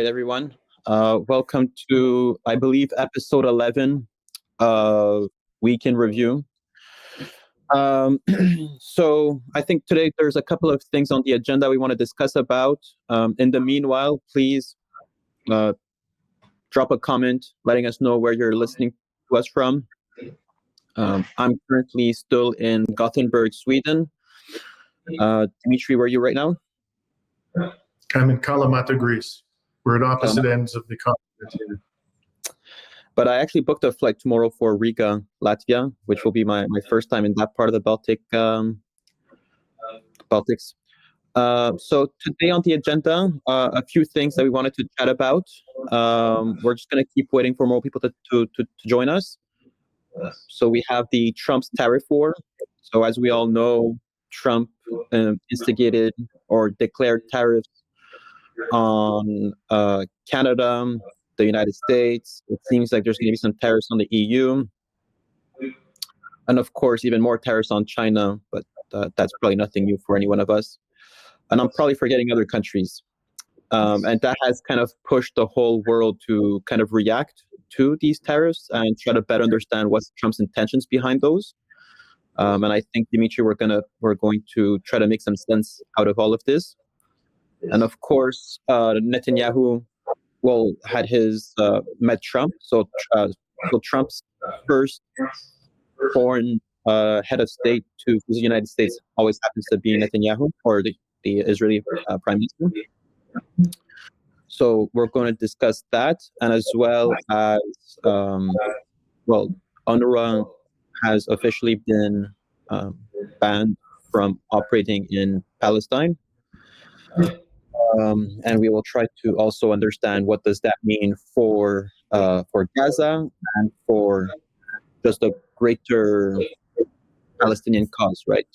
right, everyone. Welcome to, I believe, episode 11 of Week in Review. Um, so I think today there's a couple of things on the agenda we want to discuss about. In the meanwhile, please drop a comment letting us know where you're listening to us from. I'm currently still in Gothenburg, Sweden. Dimitri, where are you right now? I'm in Kalamata, Greece. We're at opposite ends of the continent here. But I actually booked a flight tomorrow for Riga, Latvia, which will be my first time in that part of the Baltics. So today on the agenda, a few things that we wanted to chat about. We're just going to keep waiting for more people to join us. So we have the Trump's tariff war. So as we all know, Trump instigated or declared tariffs on Canada, the United States. It seems like there's going to be some tariffs on the EU. And of course, even more tariffs on China, but that's probably nothing new for any one of us. And I'm probably forgetting other countries. And that has kind of pushed the whole world to kind of react to these tariffs and try to better understand what's Trump's intentions behind those. And I think, Dimitri, we're going to try to make some sense out of all of this. And of course, Netanyahu, had his met Trump. So Trump's first foreign head of state to the United States always happens to be Netanyahu, or the Israeli Prime Minister. So we're going to discuss that, and as well as UNRWA has officially been banned from operating in Palestine. And we will try to also understand what does that mean for Gaza and for just a greater Palestinian cause, right?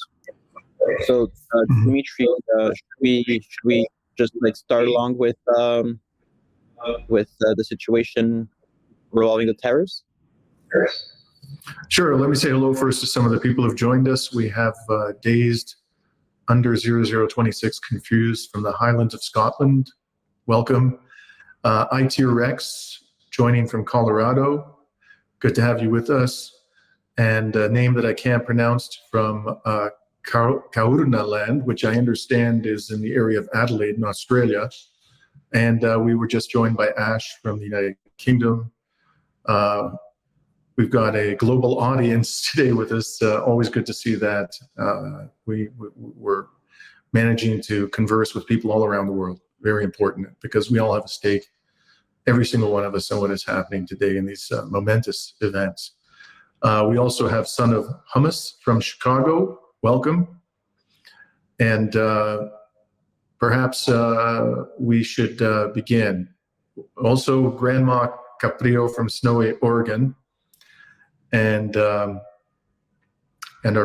So, Dimitri, should we just start along with the situation revolving the tariffs? Sure. Let me say hello first to some of the people who've joined us. We have Dazed under 0026 Confused from the Highlands of Scotland. Welcome. IT Rex joining from Colorado. Good to have you with us. And a name that I can't pronounce from Kaurna land, which I understand is in the area of Adelaide in Australia. And we were just joined by Ash from the United Kingdom. We've got a global audience today with us. Always good to see that. We're managing to converse with people all around the world. Very important, because we all have a stake, every single one of us, in what is happening today in these momentous events. We also have Son of Hummus from Chicago. Welcome. And perhaps we should begin. Also, Grandma Caprio from snowy Oregon. And our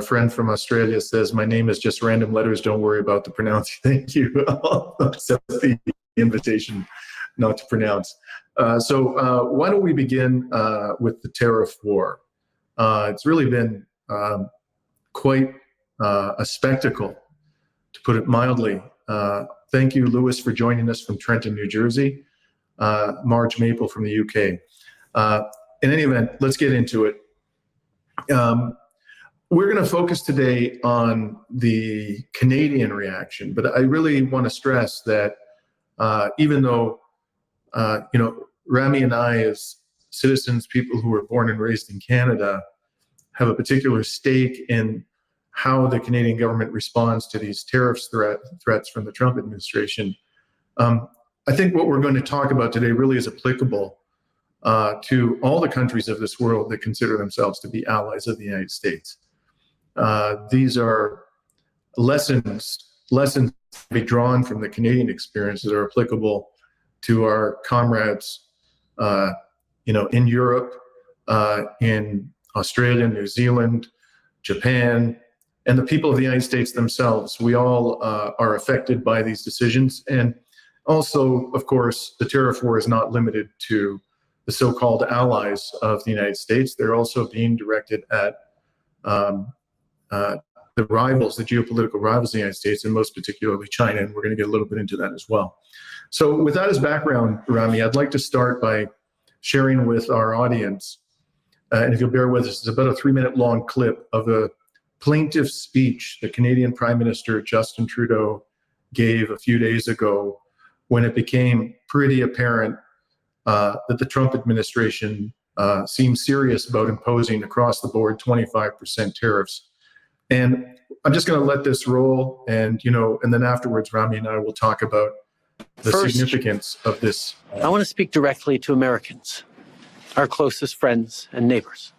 friend from Australia says, my name is just random letters. Don't worry about the pronouncing. Thank you. I'll accept the invitation not to pronounce. So why don't we begin with the tariff war? It's really been quite a spectacle, to put it mildly. Thank you, Lewis, for joining us from Trenton, New Jersey. Marge Maple from the UK. In any event, let's get into it. We're going to focus today on the Canadian reaction, but I really want to stress that even though, Rami and I, as citizens, people who were born and raised in Canada, have a particular stake in how the Canadian government responds to these threats from the Trump administration. I think what we're going to talk about today really is applicable to all the countries of this world that consider themselves to be allies of the United States. These are lessons to be drawn from the Canadian experience that are applicable to our comrades, in Europe, in Australia, New Zealand, Japan, and the people of the United States themselves. We all are affected by these decisions. And also, of course, the tariff war is not limited to the so-called allies of the United States. They're also being directed at the rivals, the geopolitical rivals of the United States, and most particularly China. And we're going to get a little bit into that as well. So with that as background, Rami, I'd like to start by sharing with our audience, and if you'll bear with us, it's about a 3-minute long clip of a plaintive speech the Canadian Prime Minister Justin Trudeau gave a few days ago when it became pretty apparent that the Trump administration seemed serious about imposing across the board 25% tariffs. And I'm just going to let this roll, and then afterwards, Rami and I will talk about the significance of this. I want to speak directly to Americans, our closest friends and neighbors.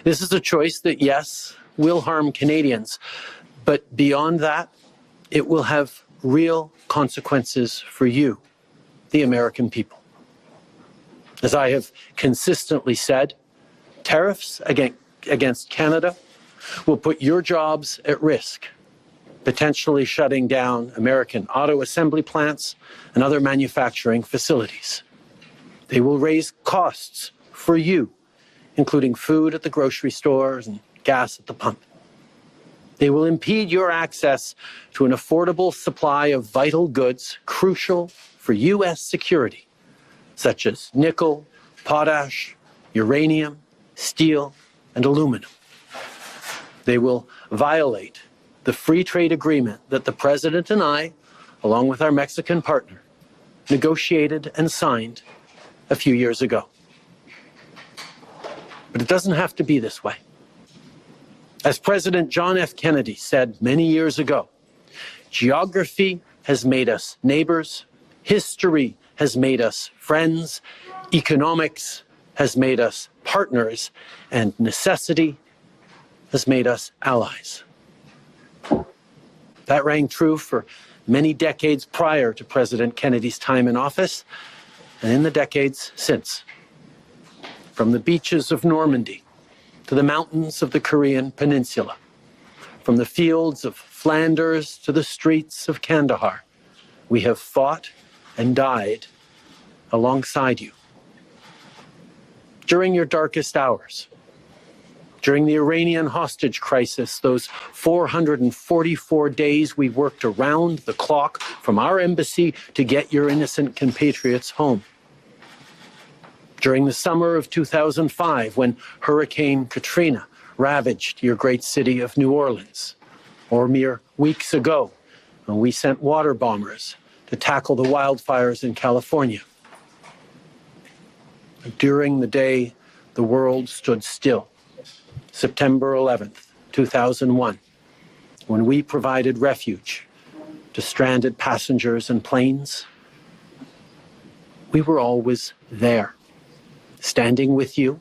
This is a choice that, yes, will harm Canadians, but beyond that, it will have real consequences for you, the American people. As I have consistently said, tariffs against Canada will put your jobs at risk, potentially shutting down American auto assembly plants and other manufacturing facilities. They will raise costs for you, including food at the grocery stores and gas at the pump. They will impede your access to an affordable supply of vital goods crucial for U.S. security, such as nickel, potash, uranium, steel, and aluminum. They will violate the free trade agreement that the President and I, along with our Mexican partner, negotiated and signed a few years ago. But it doesn't have to be this way. As President John F. Kennedy said many years ago, geography has made us neighbors, history has made us friends, economics has made us partners, and necessity has made us allies. That rang true for many decades prior to President Kennedy's time in office and in the decades since. From the beaches of Normandy to the mountains of the Korean Peninsula, from the fields of Flanders to the streets of Kandahar, we have fought and died alongside you. During your darkest hours, during the Iranian hostage crisis, those 444 days we worked around the clock from our embassy to get your innocent compatriots home. During the summer of 2005, when Hurricane Katrina ravaged your great city of New Orleans, or mere weeks ago, when we sent water bombers to tackle the wildfires in California. During the day the world stood still, September 11th, 2001, when we provided refuge to stranded passengers and planes, we were always there, standing with you,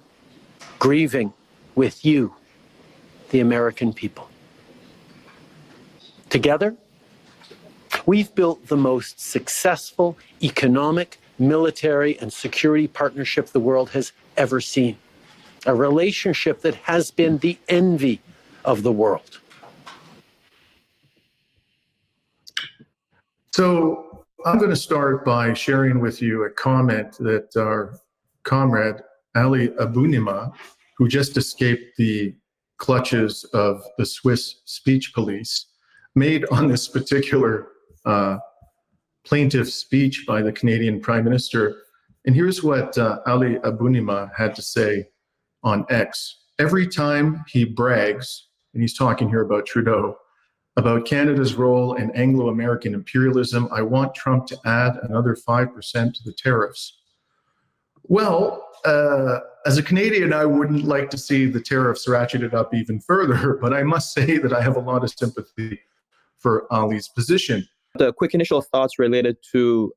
grieving with you, the American people. Together, we've built the most successful economic, military, and security partnership the world has ever seen. A relationship that has been the envy of the world. So I'm going to start by sharing with you a comment that our comrade Ali Abunimah, who just escaped the clutches of the Swiss speech police, made on this particular plaintive speech by the Canadian Prime Minister. And here's what Ali Abunimah had to say on X. Every time he brags, and he's talking here about Trudeau, about Canada's role in Anglo-American imperialism, I want Trump to add another 5% to the tariffs. Well, as a Canadian, I wouldn't like to see the tariffs ratcheted up even further, but I must say that I have a lot of sympathy for Ali's position. The quick initial thoughts related to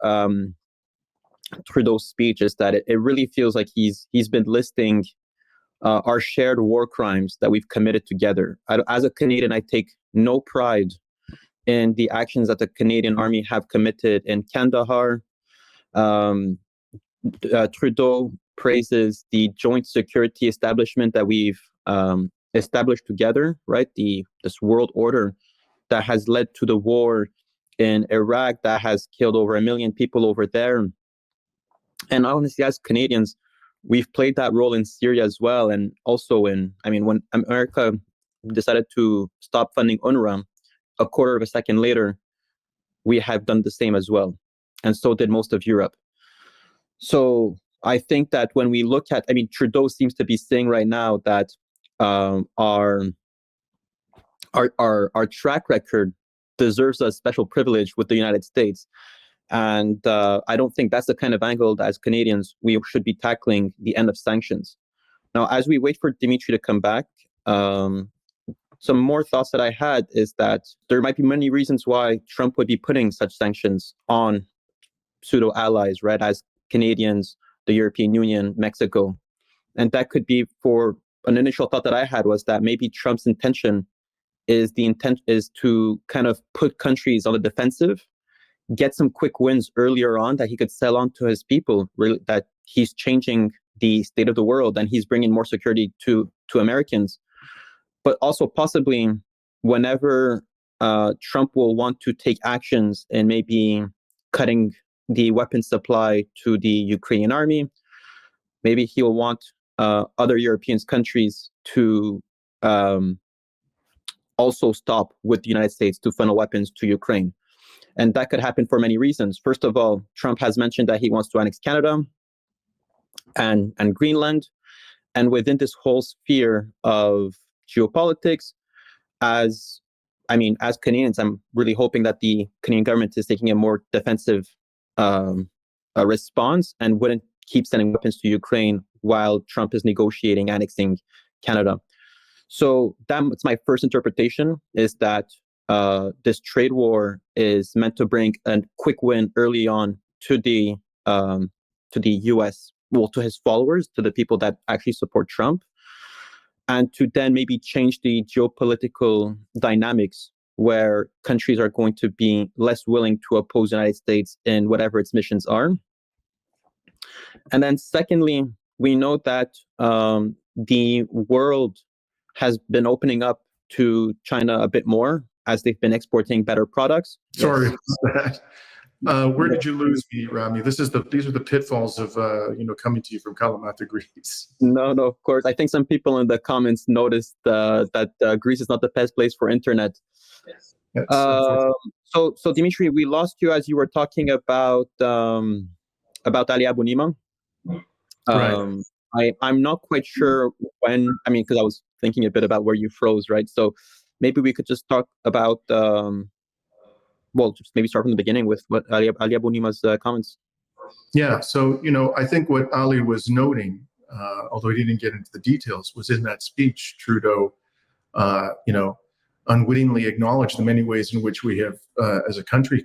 Trudeau's speech is that it really feels like he's been listing our shared war crimes that we've committed together. As a Canadian, I take no pride in the actions that the Canadian Army have committed in Kandahar. Trudeau praises the joint security establishment that we've established together, right? This world order that has led to the war in Iraq that has killed over 1 million people over there. And honestly, as Canadians, we've played that role in Syria as well. And also when America decided to stop funding UNRWA, a quarter of a second later, we have done the same as well. and so did most of Europe. So I think that when we look at, Trudeau seems to be saying right now that our track record deserves a special privilege with the United States. And I don't think that's the kind of angle that as Canadians we should be tackling the end of sanctions. Now, as we wait for Dimitri to come back, some more thoughts that I had is that there might be many reasons why Trump would be putting such sanctions on pseudo allies, right, as Canadians, the European Union, Mexico. And that could be, for an initial thought that I had, was that maybe Trump's intention is to kind of put countries on the defensive, get some quick wins earlier on that he could sell on to his people, really, that he's changing the state of the world and he's bringing more security to Americans. But also possibly whenever Trump will want to take actions and maybe cutting the weapons supply to the Ukrainian army, maybe he will want other European countries to also stop with the United States to funnel weapons to Ukraine. And that could happen for many reasons. First of all, Trump has mentioned that he wants to annex Canada and Greenland. And within this whole sphere of geopolitics, as Canadians, I'm really hoping that the Canadian government is taking a more defensive response and wouldn't keep sending weapons to Ukraine while Trump is negotiating annexing Canada. So that's my first interpretation, is that this trade war is meant to bring a quick win early on to the U.S., well, to his followers, to the people that actually support Trump, and to then maybe change the geopolitical dynamics where countries are going to be less willing to oppose the United States in whatever its missions are. And then secondly, we know that the world has been opening up to China a bit more as they've been exporting better products. Sorry about that. Where did you lose me, Rami? These are the pitfalls of coming to you from Kalamata, Greece. No, of course. I think some people in the comments noticed that Greece is not the best place for internet. Yes. So Dimitri, we lost you as you were talking about Ali Abunimah. Right. I'm not quite sure when. Because I was thinking a bit about where you froze, right? So maybe we could just talk about. Just maybe start from the beginning with what Ali Abunimah's comments. Yeah. So I think what Ali was noting, although he didn't get into the details, was in that speech, Trudeau, unwittingly acknowledged the many ways in which we have, as a country,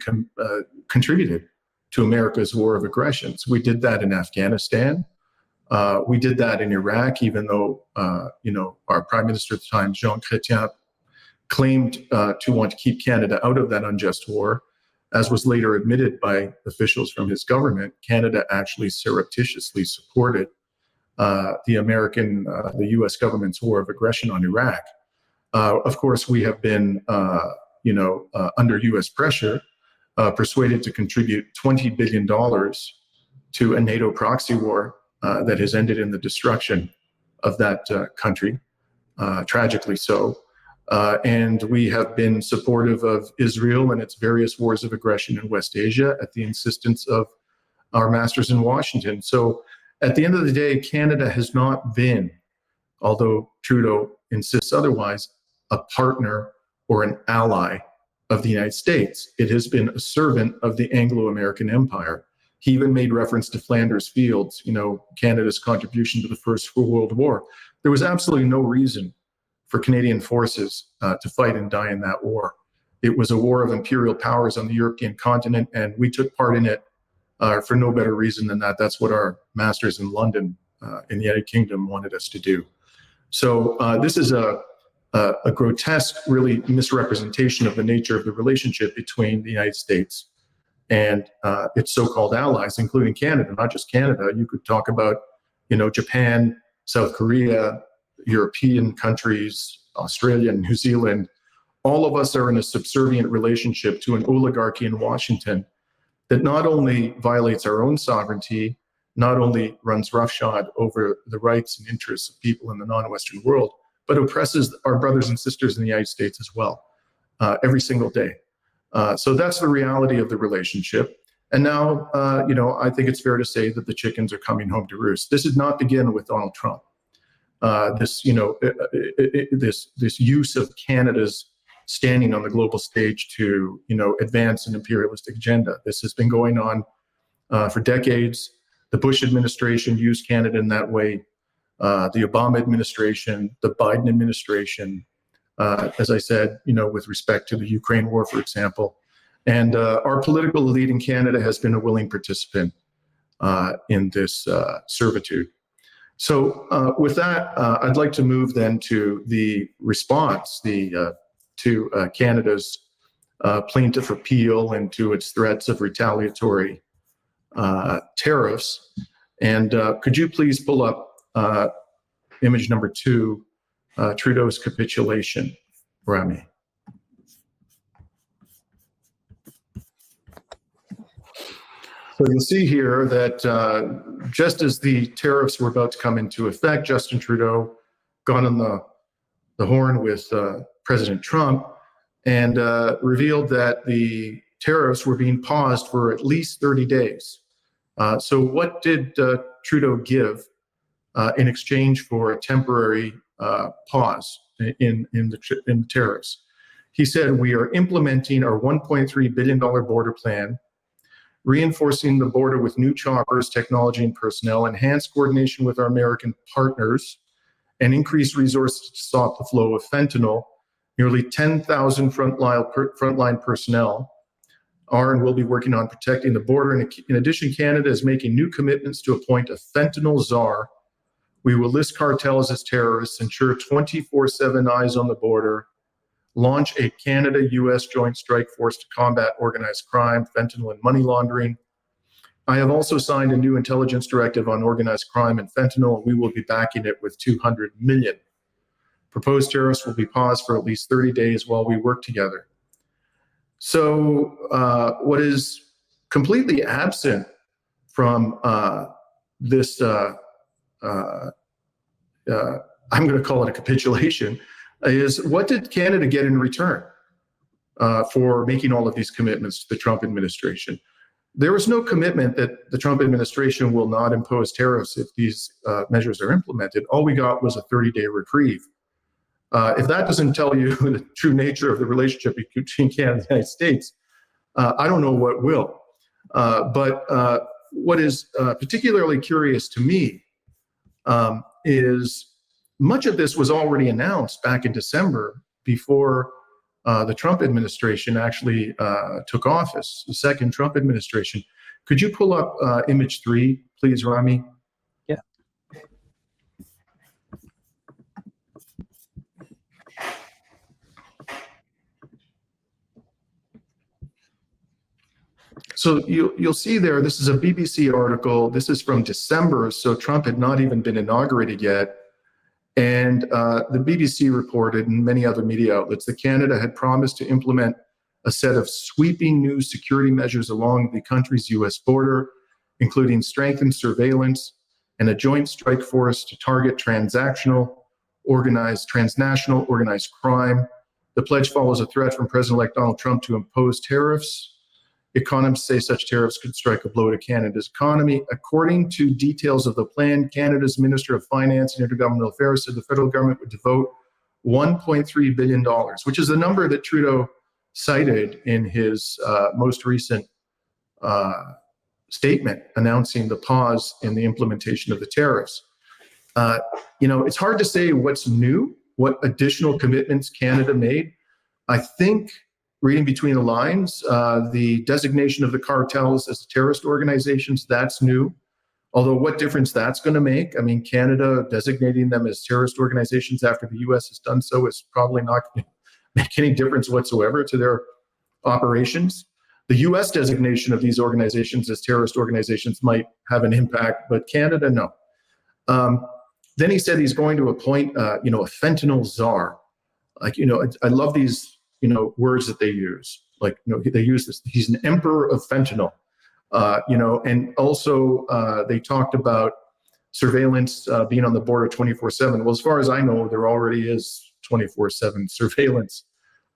contributed to America's war of aggression. So we did that in Afghanistan. We did that in Iraq, even though, our Prime Minister at the time, Jean Chrétien, claimed to want to keep Canada out of that unjust war. As was later admitted by officials from his government, Canada actually surreptitiously supported the U.S. government's war of aggression on Iraq. Of course, we have been, under U.S. pressure, persuaded to contribute $20 billion to a NATO proxy war that has ended in the destruction of that country, tragically so. And we have been supportive of Israel and its various wars of aggression in West Asia at the insistence of our masters in Washington. So at the end of the day, Canada has not been, although Trudeau insists otherwise, a partner or an ally of the United States. It has been a servant of the Anglo-American Empire. He even made reference to Flanders Fields, Canada's contribution to the First World War. There was absolutely no reason for Canadian forces to fight and die in that war. It was a war of imperial powers on the European continent, and we took part in it for no better reason than that. That's what our masters in London, in the United Kingdom, wanted us to do. So this is a grotesque, really, misrepresentation of the nature of the relationship between the United States and its so-called allies, including Canada, not just Canada. You could talk about, Japan, South Korea, European countries, Australia, New Zealand. All of us are in a subservient relationship to an oligarchy in Washington that not only violates our own sovereignty, not only runs roughshod over the rights and interests of people in the non-Western world, but oppresses our brothers and sisters in the United States as well, every single day. So that's the reality of the relationship. And now, I think it's fair to say that the chickens are coming home to roost. This did not begin with Donald Trump. This use of Canada's standing on the global stage to, advance an imperialistic agenda. This has been going on for decades. The Bush administration used Canada in that way. The Obama administration, the Biden administration, as I said, with respect to the Ukraine war, for example. And our political elite in Canada has been a willing participant in this servitude. So with that, I'd like to move then to the response to Canada's plaintiff appeal and to its threats of retaliatory tariffs. And could you please pull up image number 2, Trudeau's capitulation, Rami? So you'll see here that just as the tariffs were about to come into effect, Justin Trudeau got on the horn with President Trump and revealed that the tariffs were being paused for at least 30 days. So what did Trudeau give in exchange for a temporary pause in the tariffs? He said, "We are implementing our $1.3 billion border plan, reinforcing the border with new choppers, technology, and personnel, enhanced coordination with our American partners, and increased resources to stop the flow of fentanyl. Nearly 10,000 frontline personnel are and will be working on protecting the border. In addition, Canada is making new commitments to appoint a fentanyl czar. We will list cartels as terrorists, ensure 24/7 eyes on the border, launch a Canada-U.S. joint strike force to combat organized crime, fentanyl, and money laundering. I have also signed a new intelligence directive on organized crime and fentanyl, and we will be backing it with $200 million. Proposed tariffs will be paused for at least 30 days while we work together." So what is completely absent from this, I'm going to call it a capitulation, is what did Canada get in return for making all of these commitments to the Trump administration? There was no commitment that the Trump administration will not impose tariffs if these measures are implemented. All we got was a 30-day reprieve. If that doesn't tell you the true nature of the relationship between Canada and the United States, I don't know what will. But what is particularly curious to me is much of this was already announced back in December before the Trump administration actually took office, the second Trump administration. Could you pull up image 3, please, Rami? Yeah. So you'll see there, this is a BBC article. This is from December, so Trump had not even been inaugurated yet. And the BBC reported, and many other media outlets, that Canada had promised to implement a set of sweeping new security measures along the country's U.S. border, including strengthened surveillance and a joint strike force to target transnational organized crime. The pledge follows a threat from President-elect Donald Trump to impose tariffs. Economists say such tariffs could strike a blow to Canada's economy. According to details of the plan, Canada's Minister of Finance and Intergovernmental Affairs said the federal government would devote $1.3 billion, which is the number that Trudeau cited in his most recent statement announcing the pause in the implementation of the tariffs. It's hard to say what's new, what additional commitments Canada made. I think, reading between the lines, the designation of the cartels as terrorist organizations, that's new. Although what difference that's going to make? I mean, Canada designating them as terrorist organizations after the U.S. has done so is probably not going to make any difference whatsoever to their operations. The U.S. designation of these organizations as terrorist organizations might have an impact, but Canada, no. Then he said he's going to appoint, a fentanyl czar. I love these words that they use. They use this. He's an emperor of fentanyl, and also they talked about surveillance being on the border 24/7. Well, as far as I know, there already is 24/7 surveillance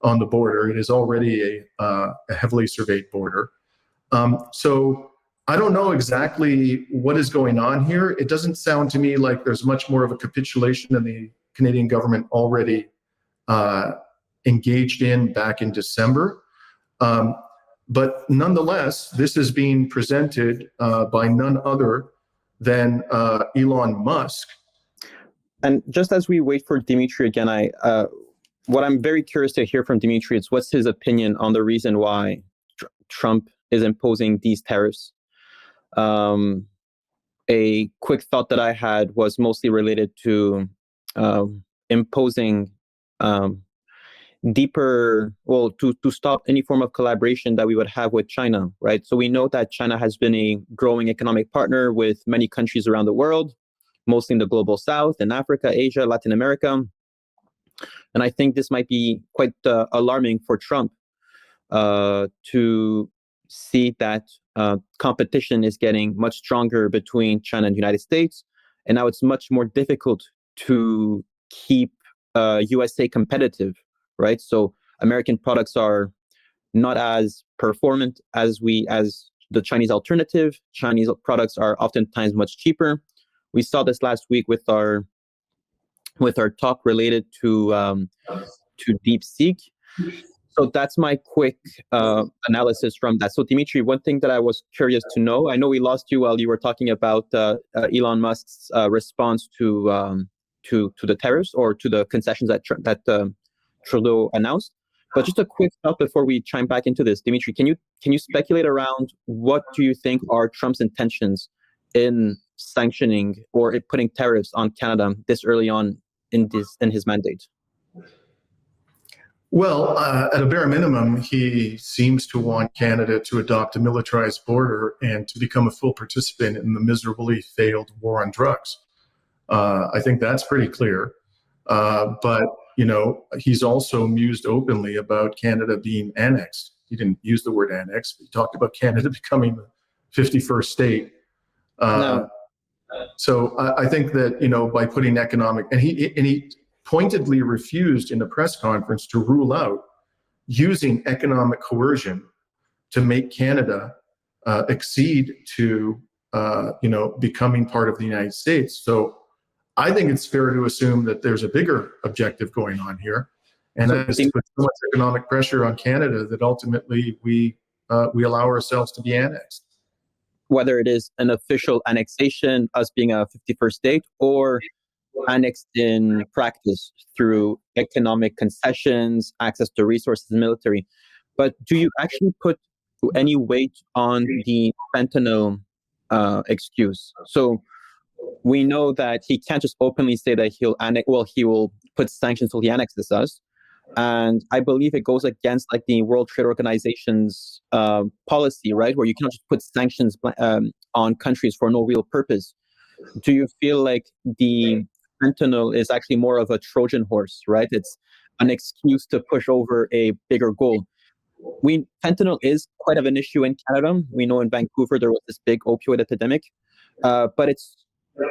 on the border. It is already a heavily surveyed border. So I don't know exactly what is going on here. It doesn't sound to me like there's much more of a capitulation than the Canadian government already engaged in back in December. But nonetheless, this is being presented by none other than Elon Musk. And just as we wait for Dimitri again, what I'm very curious to hear from Dimitri is what's his opinion on the reason why Trump is imposing these tariffs. A quick thought that I had was mostly related to imposing to stop any form of collaboration that we would have with China, right? So we know that China has been a growing economic partner with many countries around the world, mostly in the global south, in Africa, Asia, Latin America. And I think this might be quite alarming for Trump to see that competition is getting much stronger between China and the United States. And now it's much more difficult to keep USA competitive, right? So American products are not as performant as the Chinese alternative. Chinese products are oftentimes much cheaper. We saw this last week with our talk related to DeepSeek. So that's my quick analysis from that. So Dimitri, one thing that I was curious to know, I know we lost you while you were talking about Elon Musk's response to the tariffs or to the concessions that Trudeau announced. But just a quick thought before we chime back into this, Dimitri, can you speculate around what do you think are Trump's intentions in sanctioning or putting tariffs on Canada this early on in his mandate? Well, at a bare minimum, he seems to want Canada to adopt a militarized border and to become a full participant in the miserably failed war on drugs. I think that's pretty clear. But, he's also mused openly about Canada being annexed. He didn't use the word annexed, but he talked about Canada becoming the 51st state. No. So I think that, by putting economic, and he pointedly refused in the press conference to rule out using economic coercion to make Canada accede to, becoming part of the United States. So I think it's fair to assume that there's a bigger objective going on here, and that is to put so much economic pressure on Canada that ultimately we allow ourselves to be annexed. Whether it is an official annexation, us being a 51st state, or annexed in practice through economic concessions, access to resources, and military. But do you actually put any weight on the fentanyl excuse? So we know that he can't just openly say that he will put sanctions till he annexes us. And I believe it goes against the World Trade Organization's policy, right? Where you cannot just put sanctions on countries for no real purpose. Do you feel like the fentanyl is actually more of a Trojan horse, right? It's an excuse to push over a bigger goal. Fentanyl is quite of an issue in Canada. We know in Vancouver there was this big opioid epidemic, but it's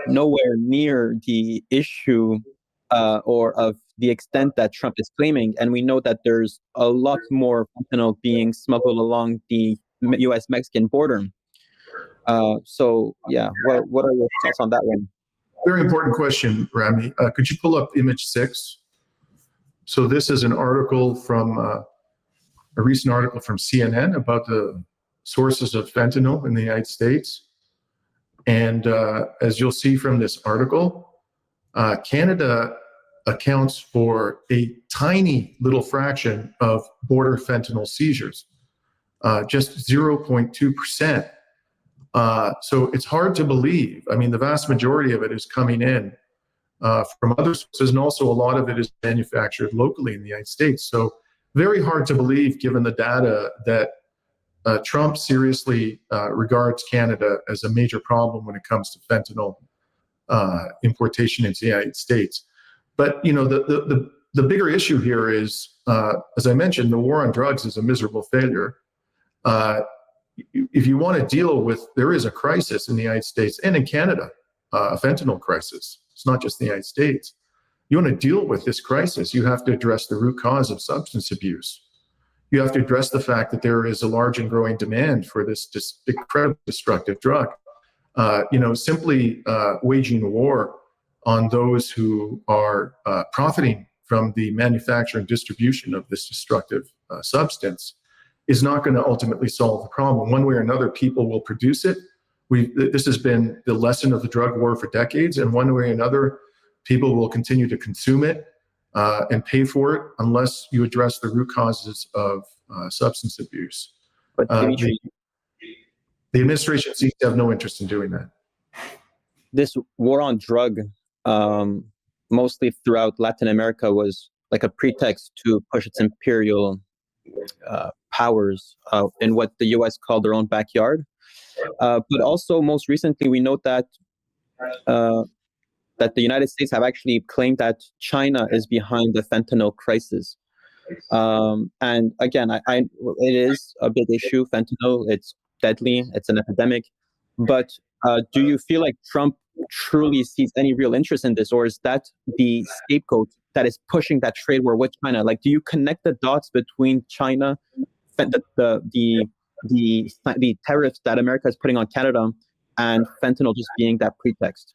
nowhere near the issue or of the extent that Trump is claiming. And we know that there's a lot more fentanyl being smuggled along the U.S.-Mexican border. So, yeah, what are your thoughts on that one? Very important question, Rami. Could you pull up image 6? So this is an article from a recent article from CNN about the sources of fentanyl in the United States. And as you'll see from this article, Canada accounts for a tiny little fraction of border fentanyl seizures, just 0.2%. So it's hard to believe. I mean, the vast majority of it is coming in from other sources, and also a lot of it is manufactured locally in the United States. So very hard to believe, given the data, that Trump seriously regards Canada as a major problem when it comes to fentanyl importation into the United States. But the bigger issue here is, as I mentioned, the war on drugs is a miserable failure. If you want to deal with, there is a crisis in the United States and in Canada, a fentanyl crisis. It's not just the United States. You want to deal with this crisis, you have to address the root cause of substance abuse. you have to address the fact that there is a large and growing demand for this incredibly destructive drug. Simply waging war on those who are profiting from the manufacture and distribution of this destructive substance is not going to ultimately solve the problem. One way or another, people will produce it. This has been the lesson of the drug war for decades, and one way or another, people will continue to consume it and pay for it unless you address the root causes of substance abuse. But Dimitri, the administration seems to have no interest in doing that. This war on drug, mostly throughout Latin America, was like a pretext to push its imperial powers in what the U.S. called their own backyard. But also, most recently, we note that that the United States have actually claimed that China is behind the fentanyl crisis. And again, it is a big issue. Fentanyl, it's deadly. It's an epidemic. But do you feel like Trump truly sees any real interest in this, or is that the scapegoat that is pushing that trade war with China? Like, do you connect the dots between China, the tariffs that America is putting on Canada, and fentanyl just being that pretext?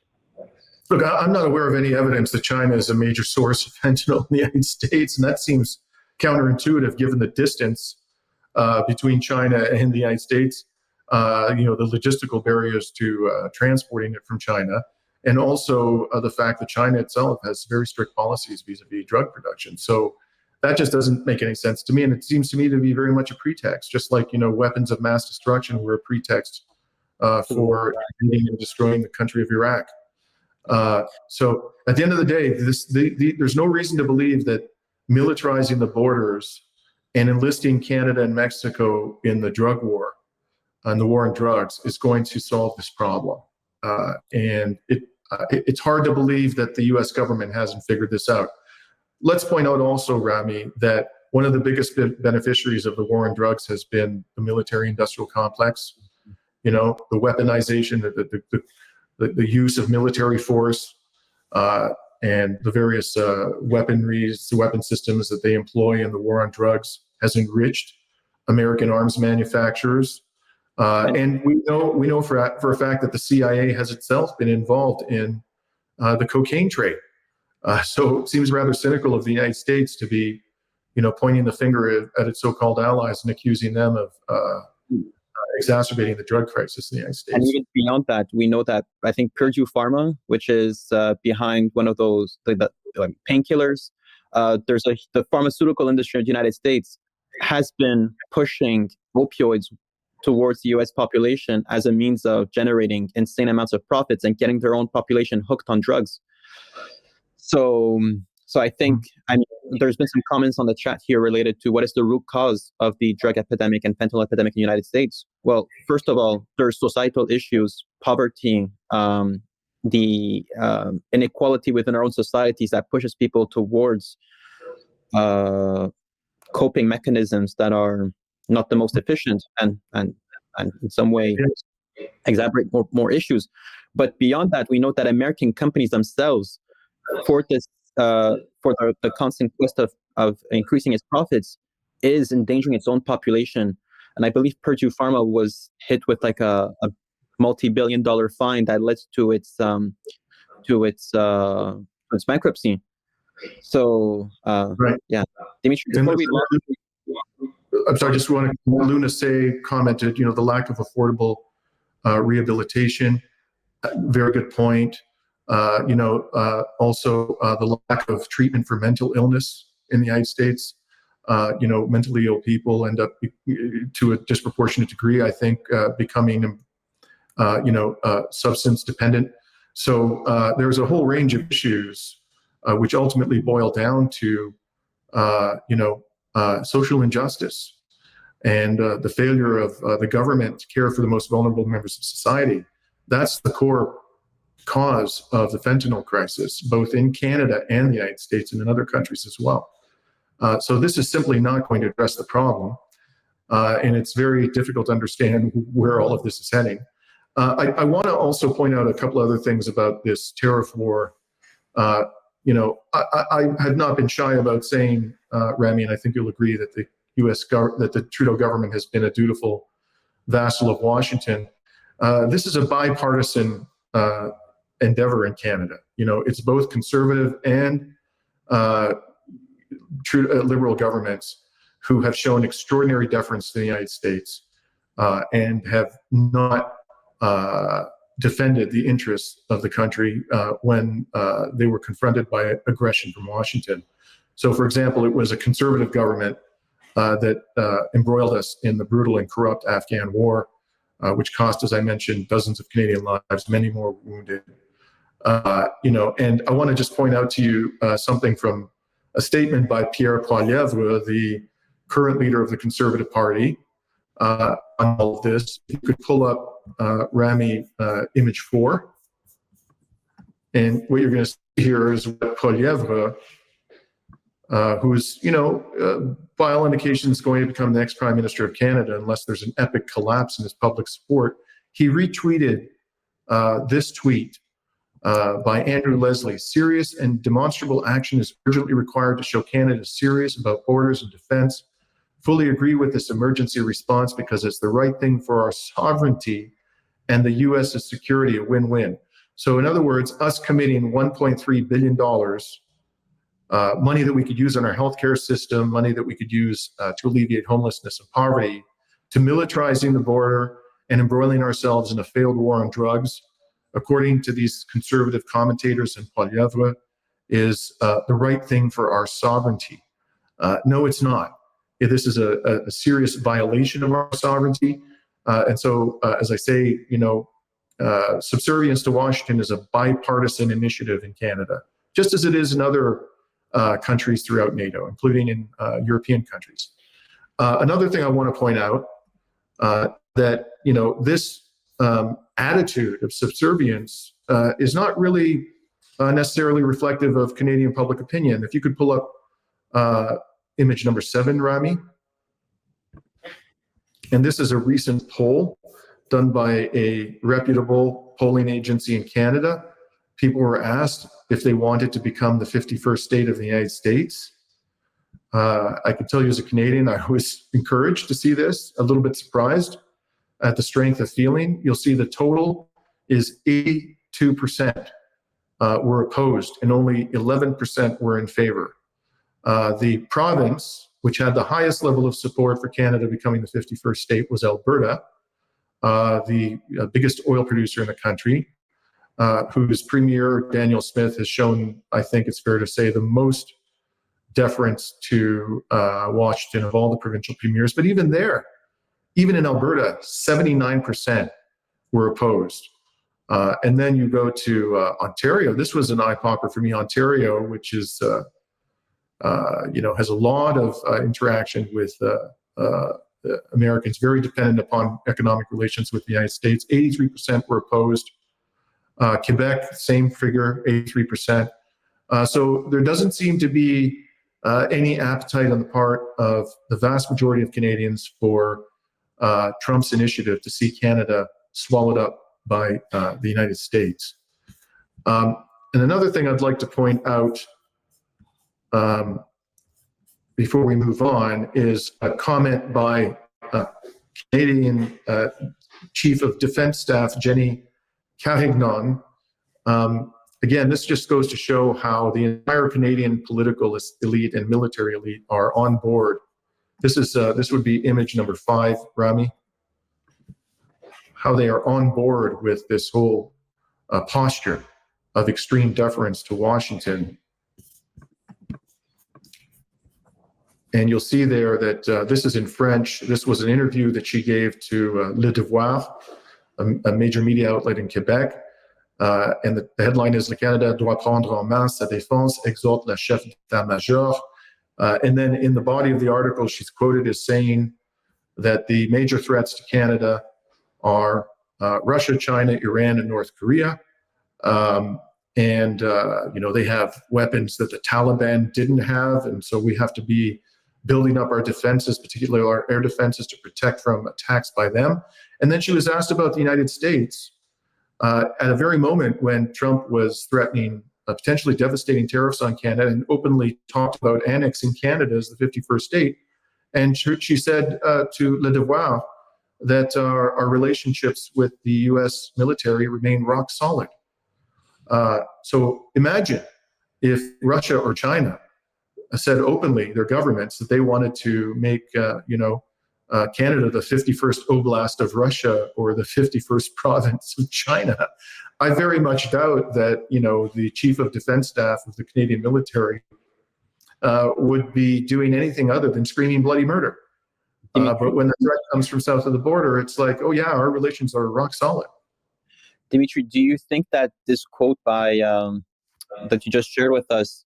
Look, I'm not aware of any evidence that China is a major source of fentanyl in the United States, and that seems counterintuitive given the distance between China and the United States. The logistical barriers to transporting it from China, and also the fact that China itself has very strict policies vis-a-vis drug production. So that just doesn't make any sense to me, and it seems to me to be very much a pretext, just like weapons of mass destruction were a pretext for invading and destroying the country of Iraq. So at the end of the day, there's no reason to believe that militarizing the borders and enlisting Canada and Mexico in the drug war, and the war on drugs, is going to solve this problem. And it's hard to believe that the U.S. government hasn't figured this out. Let's point out also, Rami, that one of the biggest beneficiaries of the war on drugs has been the military-industrial complex. The weaponization, the use of military force, and the various weapon systems that they employ in the war on drugs has enriched American arms manufacturers. And we know for a fact that the CIA has itself been involved in the cocaine trade. So it seems rather cynical of the United States to be, pointing the finger at its so-called allies and accusing them of exacerbating the drug crisis in the United States. And even beyond that, we know that I think Purdue Pharma, which is behind one of those the painkillers, the pharmaceutical industry in the United States has been pushing opioids towards the U.S. population as a means of generating insane amounts of profits and getting their own population hooked on drugs. So I think, there's been some comments on the chat here related to what is the root cause of the drug epidemic and fentanyl epidemic in the United States. Well, first of all, there's societal issues, poverty, the inequality within our own societies that pushes people towards coping mechanisms that are not the most efficient and in some way exacerbate more issues. But beyond that, we know that American companies themselves, for this for the constant quest of increasing its profits, is endangering its own population. And I believe Purdue Pharma was hit with like a multi-billion-dollar fine that led to its bankruptcy. So right. Yeah, Dimitri, before we I'm sorry, just want to, Luna commented, the lack of affordable rehabilitation. Very good point. Also the lack of treatment for mental illness in the United States. Mentally ill people end up to a disproportionate degree, I think, becoming, substance dependent. So there's a whole range of issues which ultimately boil down to, social injustice and the failure of the government to care for the most vulnerable members of society. That's the core cause of the fentanyl crisis, both in Canada and the United States and in other countries as well. So this is simply not going to address the problem. And it's very difficult to understand where all of this is heading. I want to also point out a couple other things about this tariff war. I have not been shy about saying, Rami, and I think you'll agree that the that the Trudeau government has been a dutiful vassal of Washington. This is a bipartisan endeavor in Canada. It's both conservative and liberal governments who have shown extraordinary deference to the United States and have not defended the interests of the country when they were confronted by aggression from Washington. So, for example, it was a conservative government that embroiled us in the brutal and corrupt Afghan war, which cost, as I mentioned, dozens of Canadian lives, many more wounded. And I want to just point out to you something from a statement by Pierre Poilievre, the current leader of the Conservative Party, on all of this. You could pull up Rami image 4. And what you're going to see here is what Poilievre, who is, by all indications, going to become the next Prime Minister of Canada unless there's an epic collapse in his public support. He retweeted this tweet by Andrew Leslie. Serious and demonstrable action is urgently required to show Canada is serious about borders and defense. Fully agree with this emergency response because it's the right thing for our sovereignty and the U.S.'s security, a win-win. So in other words, us committing $1.3 billion, money that we could use on our healthcare system, money that we could use to alleviate homelessness and poverty, to militarizing the border and embroiling ourselves in a failed war on drugs, according to these conservative commentators and Poilievre, is the right thing for our sovereignty. No, it's not. This is a serious violation of our sovereignty. And so, as I say, subservience to Washington is a bipartisan initiative in Canada, just as it is in other countries throughout NATO, including in European countries. Another thing I want to point out that, this attitude of subservience is not really necessarily reflective of Canadian public opinion. If you could pull up image number 7, Rami. And this is a recent poll done by a reputable polling agency in Canada. People were asked if they wanted to become the 51st state of the United States. I can tell you as a Canadian, I was encouraged to see this, a little bit surprised at the strength of feeling. You'll see the total is 82% were opposed and only 11% were in favor. The province, which had the highest level of support for Canada becoming the 51st state, was Alberta, the biggest oil producer in the country, whose premier, Daniel Smith, has shown, I think it's fair to say, the most deference to Washington of all the provincial premiers. But even there, even in Alberta, 79% were opposed. And then you go to Ontario. This was an eye-popper for me. Ontario, which is has a lot of interaction with Americans, very dependent upon economic relations with the United States. 83% were opposed. Quebec, same figure, 83%. So there doesn't seem to be any appetite on the part of the vast majority of Canadians for Trump's initiative to see Canada swallowed up by the United States. And another thing I'd like to point out before we move on is a comment by Canadian Chief of Defense Staff Jenny Carignan. Again, this just goes to show how the entire Canadian political elite and military elite are on board. This would be image number 5, Rami. How they are on board with this whole posture of extreme deference to Washington. And you'll see there that this is in French. This was an interview that she gave to Le Devoir, a major media outlet in Quebec. And the headline is, Le Canada doit prendre en main sa défense, exhorte la chef d'état-major. And then in the body of the article, she's quoted as saying that the major threats to Canada are Russia, China, Iran, and North Korea. They have weapons that the Taliban didn't have. And so we have to be building up our defenses, particularly our air defenses, to protect from attacks by them. And then she was asked about the United States at a very moment when Trump was threatening potentially devastating tariffs on Canada and openly talked about annexing Canada as the 51st state. And she said to Le Devoir that our relationships with the U.S. military remain rock solid. So imagine if Russia or China said openly, their governments, that they wanted to make, Canada the 51st oblast of Russia or the 51st province of China. I very much doubt that, the chief of defense staff of the Canadian military would be doing anything other than screaming bloody murder. But when the threat comes from south of the border, it's like, oh yeah, our relations are rock solid. Dimitri, do you think that this quote by that you just shared with us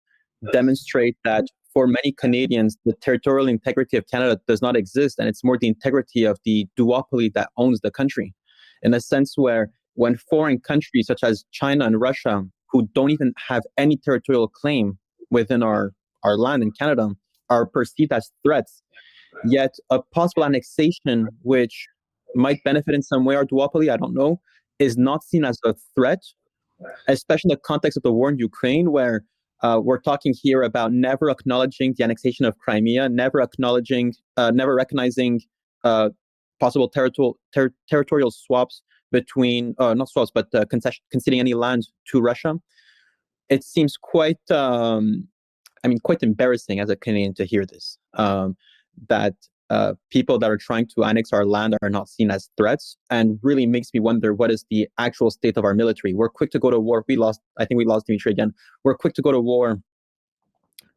demonstrate that for many Canadians, the territorial integrity of Canada does not exist, and it's more the integrity of the duopoly that owns the country, in a sense where when foreign countries such as China and Russia, who don't even have any territorial claim within our land in Canada, are perceived as threats, yet a possible annexation, which might benefit in some way our duopoly, I don't know, is not seen as a threat, especially in the context of the war in Ukraine, where we're talking here about never acknowledging the annexation of Crimea, never recognizing possible territorial swaps between, not swaps, but conceding any land to Russia. It seems quite embarrassing as a Canadian to hear this, that people that are trying to annex our land are not seen as threats, and really makes me wonder what is the actual state of our military. We're quick to go to war. I think we lost Dimitri again. We're quick to go to war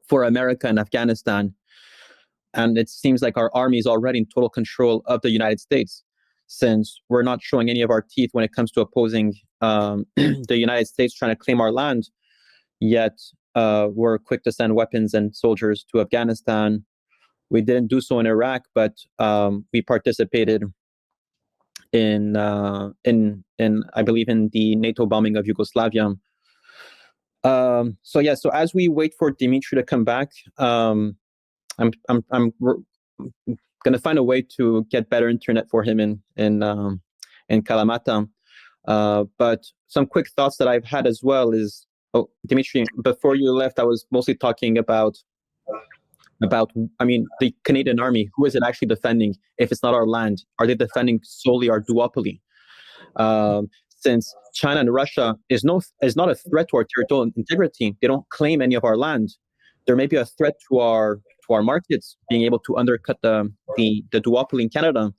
for America and Afghanistan. And it seems like our army is already in total control of the United States, since we're not showing any of our teeth when it comes to opposing the United States trying to claim our land. Yet we're quick to send weapons and soldiers to Afghanistan. We didn't do so in Iraq, but we participated in I believe in the NATO bombing of Yugoslavia. So as we wait for Dimitri to come back, I'm gonna find a way to get better internet for him in Kalamata. But some quick thoughts that I've had as well is, Dimitri, before you left, I was mostly talking about the Canadian Army. Who is it actually defending if it's not our land? Are they defending solely our duopoly? Since China and Russia is not a threat to our territorial integrity, they don't claim any of our land. There may be a threat to our markets, being able to undercut the duopoly in Canada,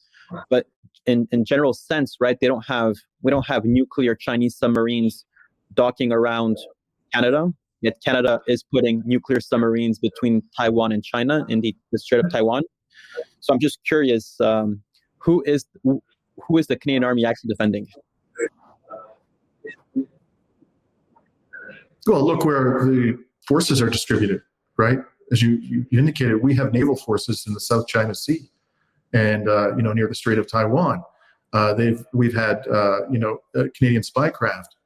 but in general sense, right? We don't have nuclear Chinese submarines docking around Canada. Yet Canada is putting nuclear submarines between Taiwan and China in the Strait of Taiwan. So I'm just curious, who is the Canadian Army actually defending? Well, look where the forces are distributed, right? As you indicated, we have naval forces in the South China Sea, and near the Strait of Taiwan. We've had Canadian spy craft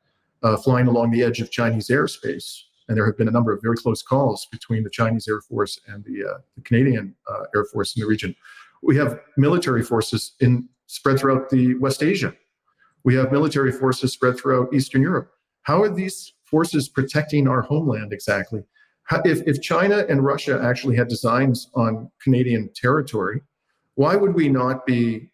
flying along the edge of Chinese airspace. And there have been a number of very close calls between the Chinese Air Force and the Canadian Air Force in the region. We have military forces spread throughout the West Asia. We have military forces spread throughout Eastern Europe. How are these forces protecting our homeland exactly? If China and Russia actually had designs on Canadian territory, why would we not be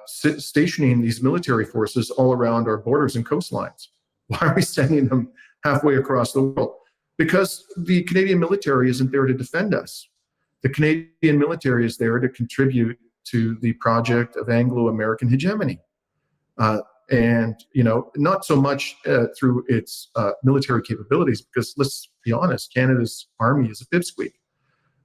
stationing these military forces all around our borders and coastlines? Why are we sending them halfway across the world? Because the Canadian military isn't there to defend us. The Canadian military is there to contribute to the project of Anglo-American hegemony. And not so much through its military capabilities, because let's be honest, Canada's army is a pipsqueak.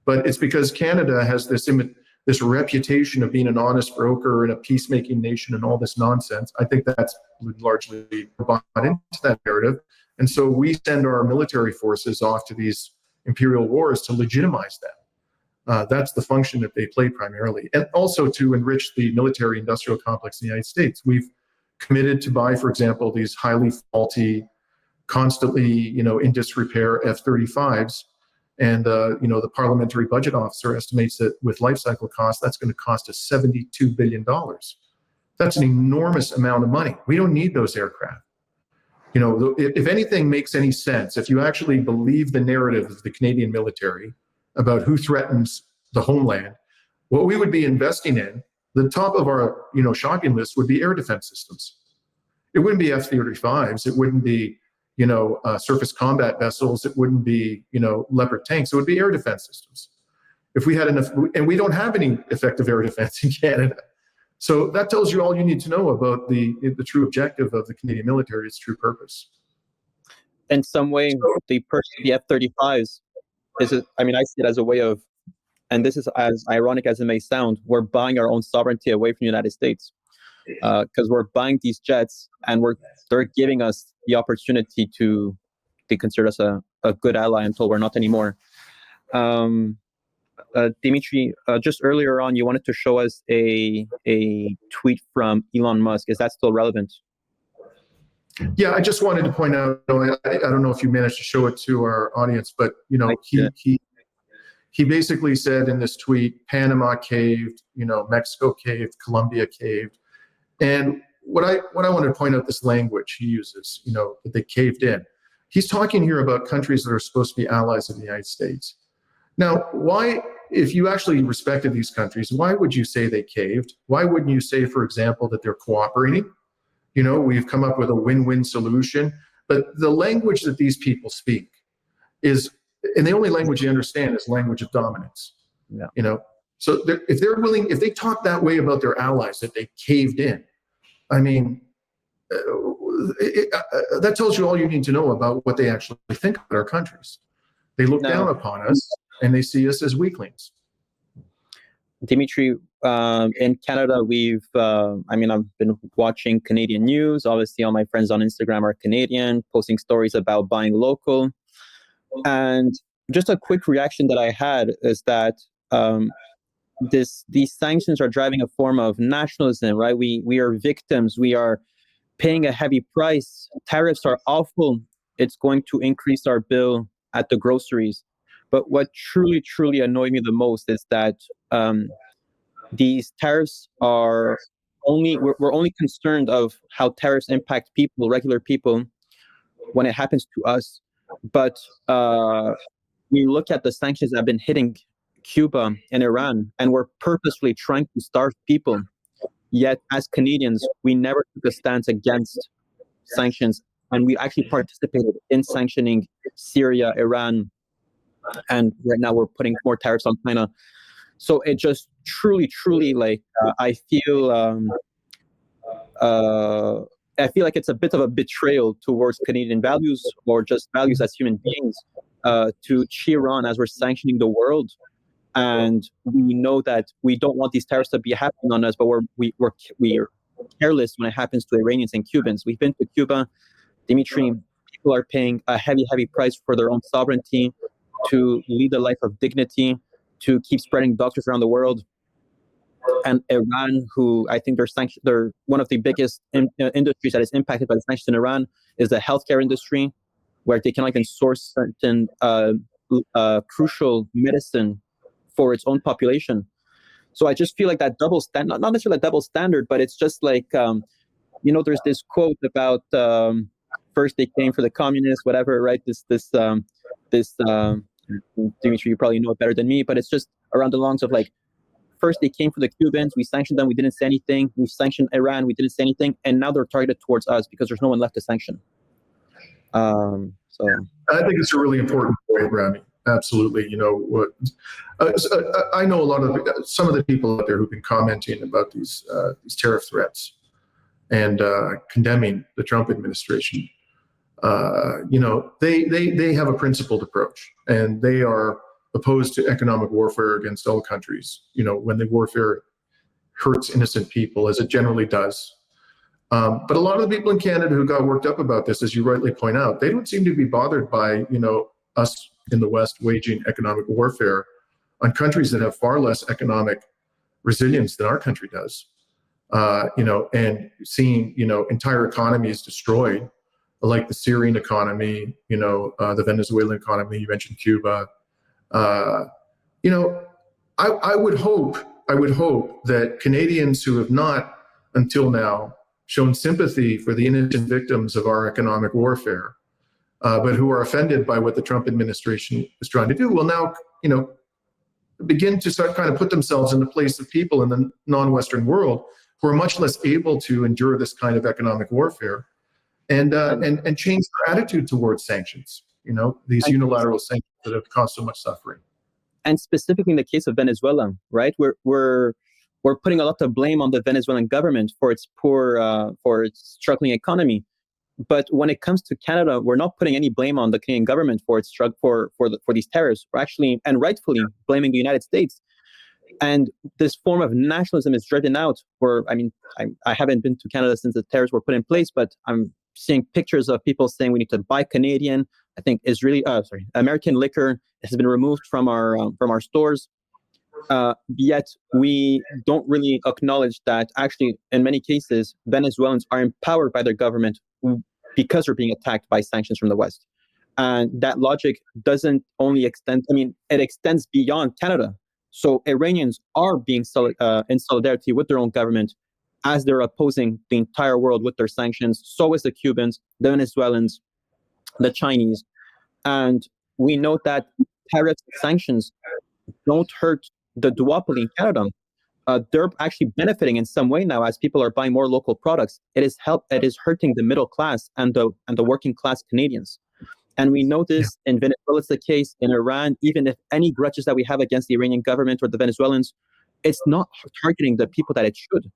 But it's because Canada has this reputation of being an honest broker and a peacemaking nation and all this nonsense. I think that's largely bought into that narrative. And so we send our military forces off to these imperial wars to legitimize them. That's the function that they play primarily. And also to enrich the military industrial complex in the United States. We've committed to buy, for example, these highly faulty, constantly, in disrepair F-35s. And, the parliamentary budget officer estimates that with life cycle costs, that's going to cost us $72 billion. That's an enormous amount of money. We don't need those aircraft. If anything makes any sense, if you actually believe the narrative of the Canadian military about who threatens the homeland, what we would be investing in, the top of our shopping list would be air defense systems. It wouldn't be F-35s. It wouldn't be surface combat vessels. It wouldn't be Leopard tanks. It would be air defense systems. If we had enough, and we don't have any effective air defense in Canada. So that tells you all you need to know about the true objective of the Canadian military, its true purpose. In some way, the F-35s I see it as a way of, and this is as ironic as it may sound, we're buying our own sovereignty away from the United States, because we're buying these jets and they're giving us the opportunity to consider us a good ally until we're not anymore. Dimitri, just earlier on, you wanted to show us a tweet from Elon Musk. Is that still relevant? Yeah, I just wanted to point out, I don't know if you managed to show it to our audience, but he basically said in this tweet, Panama caved, Mexico caved, Colombia caved. And what I wanted to point out, this language he uses, that they caved in. He's talking here about countries that are supposed to be allies of the United States. Now, why, if you actually respected these countries, why would you say they caved? Why wouldn't you say, for example, that they're cooperating? We've come up with a win-win solution. But the language that these people speak is, and the only language you understand is language of dominance. Yeah. So if they're willing, if they talk that way about their allies, that they caved in, that tells you all you need to know about what they actually think about our countries. They look down upon us and they see us as weaklings. Dimitri, in Canada, I've been watching Canadian news. Obviously, all my friends on Instagram are Canadian, posting stories about buying local. And just a quick reaction that I had is that these sanctions are driving a form of nationalism, right? We are victims. We are paying a heavy price. Tariffs are awful. It's going to increase our bill at the groceries. But what truly, truly annoyed me the most is that these tariffs are we're only concerned of how tariffs impact people, regular people, when it happens to us. But we look at the sanctions that have been hitting Cuba and Iran, and we're purposely trying to starve people. Yet, as Canadians, we never took a stance against sanctions, and we actually participated in sanctioning Syria, Iran, and right now we're putting more tariffs on China. So it just truly, truly, I feel like it's a bit of a betrayal towards Canadian values, or just values as human beings, to cheer on as we're sanctioning the world. And we know that we don't want these tariffs to be happening on us, but we're careless when it happens to Iranians and Cubans. We've been to Cuba, Dimitri. People are paying a heavy, heavy price for their own sovereignty, to lead a life of dignity, to keep spreading doctors around the world. And Iran, who I think they're one of the biggest industries that is impacted by the sanctions in Iran, is the healthcare industry, where they cannot even source certain crucial medicine for its own population. So I just feel like that double standard, not necessarily a double standard, but it's just like, there's this quote about first they came for the communists, whatever, right? This Dimitri, you probably know it better than me, but it's just around the lines of first they came for the Cubans, we sanctioned them, we didn't say anything. We sanctioned Iran, we didn't say anything, and now they're targeted towards us because there's no one left to sanction. So I think it's a really important point, Rami. Absolutely. I know some of the people out there who've been commenting about these tariff threats and condemning the Trump administration. They have a principled approach, and they are opposed to economic warfare against all countries. When the warfare hurts innocent people, as it generally does. But a lot of the people in Canada who got worked up about this, as you rightly point out, they don't seem to be bothered by us in the West waging economic warfare on countries that have far less economic resilience than our country does. And seeing entire economies destroyed, like the Syrian economy, the Venezuelan economy. You mentioned Cuba. I would hope that Canadians who have not until now shown sympathy for the innocent victims of our economic warfare, but who are offended by what the Trump administration is trying to do, will now, begin to start kind of put themselves in the place of people in the non-Western world who are much less able to endure this kind of economic warfare, and change their attitude towards sanctions. These unilateral sanctions that have caused so much suffering. And specifically in the case of Venezuela, right? We're putting a lot of blame on the Venezuelan government for its for its struggling economy. But when it comes to Canada, we're not putting any blame on the Canadian government for its struggle for these tariffs. We're actually, and rightfully, blaming the United States. And this form of nationalism is driven out. I haven't been to Canada since the tariffs were put in place, but I'm seeing pictures of people saying we need to buy Canadian. I think American liquor has been removed from our stores. Yet we don't really acknowledge that actually, in many cases, Venezuelans are empowered by their government because they're being attacked by sanctions from the West. And that logic doesn't only extend, it extends beyond Canada. So Iranians are being in solidarity with their own government as they're opposing the entire world with their sanctions. So is the Cubans, the Venezuelans, the Chinese. And we know that tariff sanctions don't hurt the duopoly in Canada. They're actually benefiting in some way now as people are buying more local products. It is hurting the middle class and the working class Canadians. And we know this in Venezuela, it's the case in Iran. Even if any grudges that we have against the Iranian government or the Venezuelans, it's not targeting the people that it should.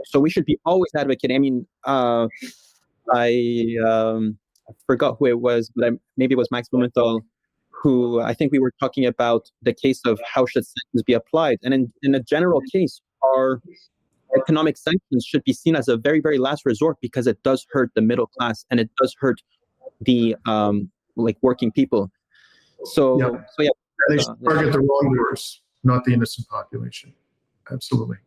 So we should be always advocating. I forgot who it was, but maybe it was Max Blumenthal, who I think we were talking about the case of how should sanctions be applied. And in a general case, our economic sanctions should be seen as a very, very last resort because it does hurt the middle class and it does hurt the working people. So they should target the wrongdoers, not the innocent population. Absolutely.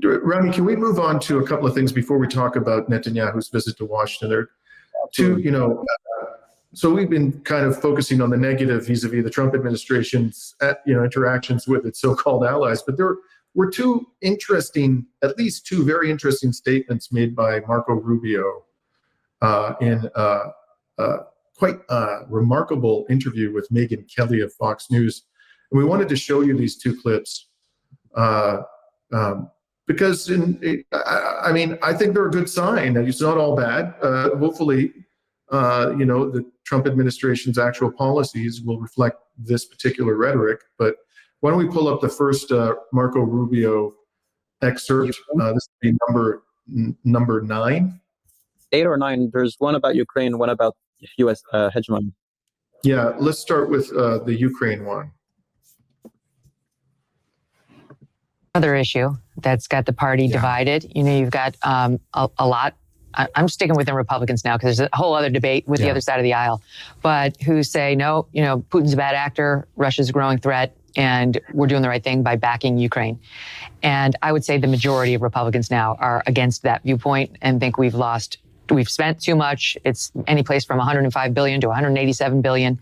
Rami, can we move on to a couple of things before we talk about Netanyahu's visit to Washington? There are two, so we've been kind of focusing on the negative vis-a-vis the Trump administration's interactions with its so-called allies, but there were at least two very interesting statements made by Marco Rubio in quite a remarkable interview with Megyn Kelly of Fox News. And we wanted to show you these two clips because I think they're a good sign. It's not all bad. Hopefully, the Trump administration's actual policies will reflect this particular rhetoric. But why don't we pull up the first Marco Rubio excerpt? This will be number 9. 8 or 9. There's one about Ukraine, one about U.S. hegemony. Yeah, let's start with the Ukraine one. Another issue that's got the party divided. You've got a lot. I'm sticking with the Republicans now because there's a whole other debate with the other side of the aisle, but who say, no, Putin's a bad actor, Russia's a growing threat, and we're doing the right thing by backing Ukraine. And I would say the majority of Republicans now are against that viewpoint and think we've spent too much. It's any place from 105 billion to 187 billion.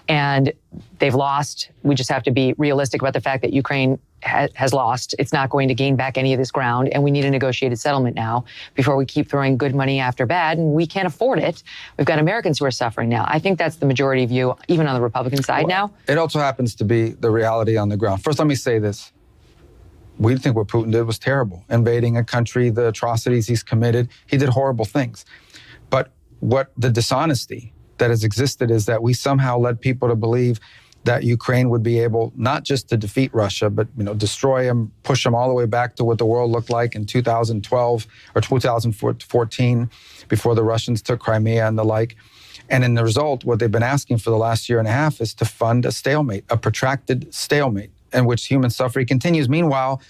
And they've lost. We just have to be realistic about the fact that Ukraine has lost. It's not going to gain back any of this ground. And we need a negotiated settlement now before we keep throwing good money after bad. And we can't afford it. We've got Americans who are suffering now. I think that's the majority view, even on the Republican side now. It also happens to be the reality on the ground. First, let me say this. We think what Putin did was terrible. Invading a country, the atrocities he's committed, he did horrible things. But what the dishonesty that has existed is that we somehow led people to believe that Ukraine would be able not just to defeat Russia, but destroy them, push them all the way back to what the world looked like in 2012 or 2014, before the Russians took Crimea and the like. And in the result, what they've been asking for the last year and a half is to fund a stalemate, a protracted stalemate, in which human suffering continues. Meanwhile,